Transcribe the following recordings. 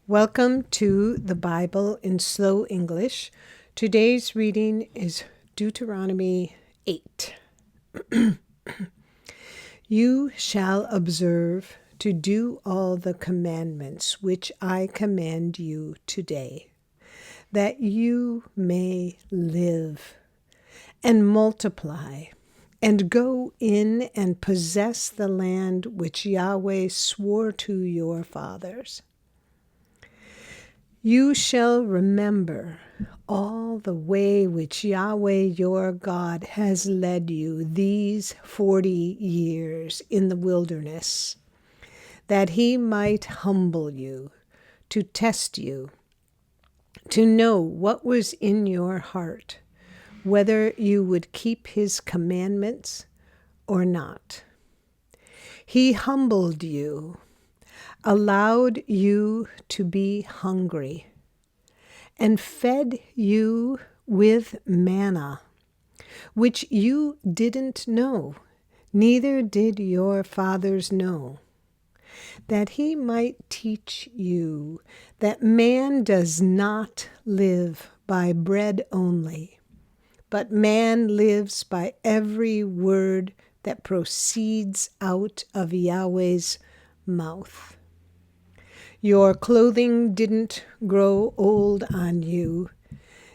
Welcome to the Bible in Slow English. Today's reading is Deuteronomy 8. You shall observe to do all the commandments which I command you today, that you may live and multiply and go in and possess the land which Yahweh swore to your fathers. You shall remember all the way which Yahweh your God has led you these 40 years in the wilderness, that he might humble you, to test you, to know what was in your heart, whether you would keep his commandments or not. He humbled you, allowed you to be hungry, and fed you with manna, which you didn't know, neither did your fathers know, that he might teach you that man does not live by bread only, but man lives by every word that proceeds out of Yahweh's mouth. Your clothing didn't grow old on you,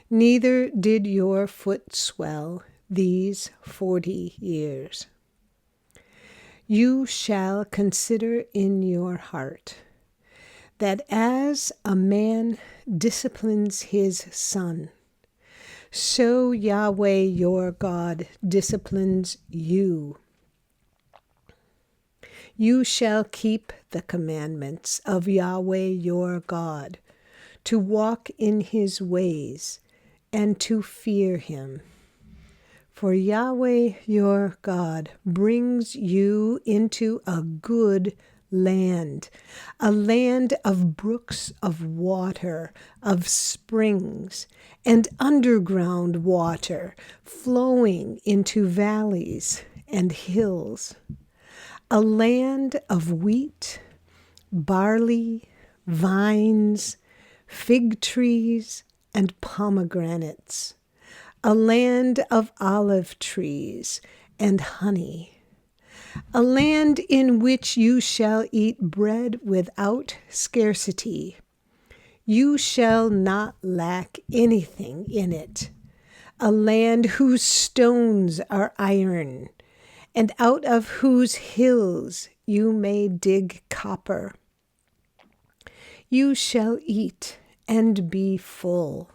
neither did your foot swell these 40 years. You shall consider in your heart that as a man disciplines his son, so Yahweh your God disciplines you. You shall keep the commandments of Yahweh your God, to walk in his ways and to fear him. For Yahweh your God brings you into a good land, a land of brooks of water, of springs, and underground water flowing into valleys and hills. A land of wheat, barley, vines, fig trees, and pomegranates. A land of olive trees and honey. A land in which you shall eat bread without scarcity. You shall not lack anything in it. A land whose stones are iron, and out of whose hills you may dig copper. You shall eat and be full,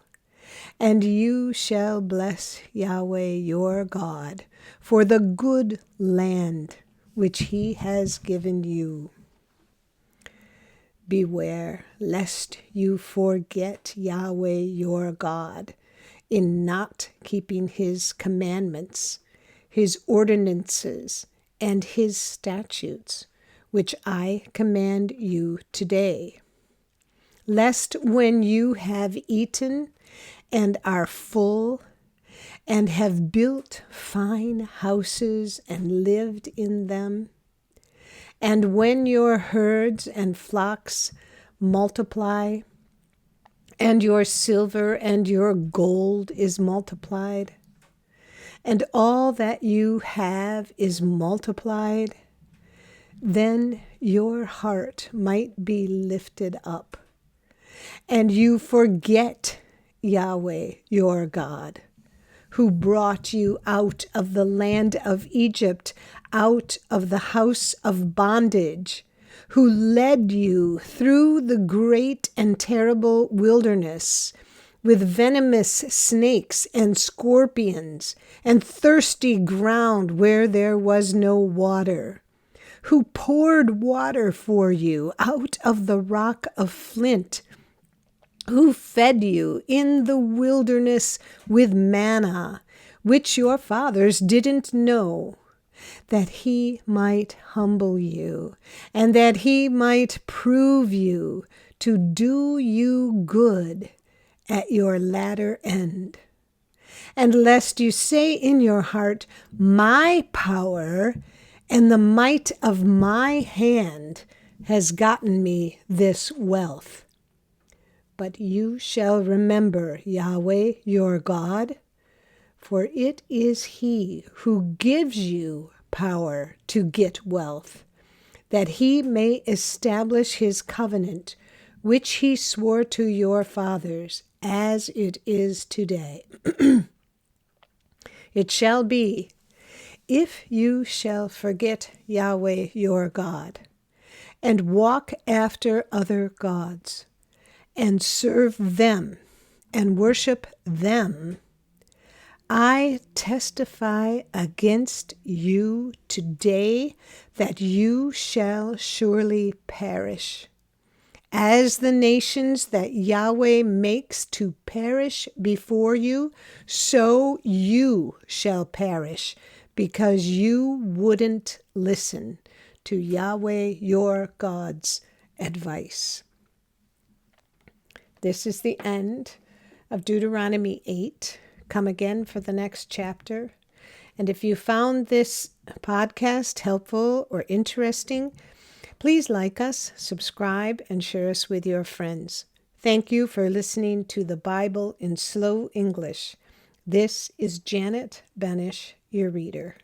and you shall bless Yahweh your God for the good land which he has given you. Beware lest you forget Yahweh your God in not keeping his commandments, his ordinances, and his statutes, which I command you today, lest when you have eaten and are full, and have built fine houses and lived in them, and when your herds and flocks multiply, and your silver and your gold is multiplied, and all that you have is multiplied, then your heart might be lifted up, and you forget Yahweh your God, who brought you out of the land of Egypt, out of the house of bondage, who led you through the great and terrible wilderness, with venomous snakes and scorpions, and thirsty ground where there was no water, who poured water for you out of the rock of flint, who fed you in the wilderness with manna, which your fathers didn't know, that he might humble you, and that he might prove you to do you good at your latter end. And lest you say in your heart, my power and the might of my hand has gotten me this wealth. but you shall remember Yahweh your God, for it is He who gives you power to get wealth, that He may establish His covenant, which He swore to your fathers, as it is today. It shall be, if you shall forget Yahweh your God, and walk after other gods, and serve them, and worship them, I testify against you today that you shall surely perish. As the nations that Yahweh makes to perish before you, so you shall perish, because you wouldn't listen to Yahweh your God's advice. This is the end of Deuteronomy 8. Come again for the next chapter. And if you found this podcast helpful or interesting, please like us, subscribe, and share us with your friends. Thank you for listening to the Bible in Slow English. This is Janet Banish, your reader.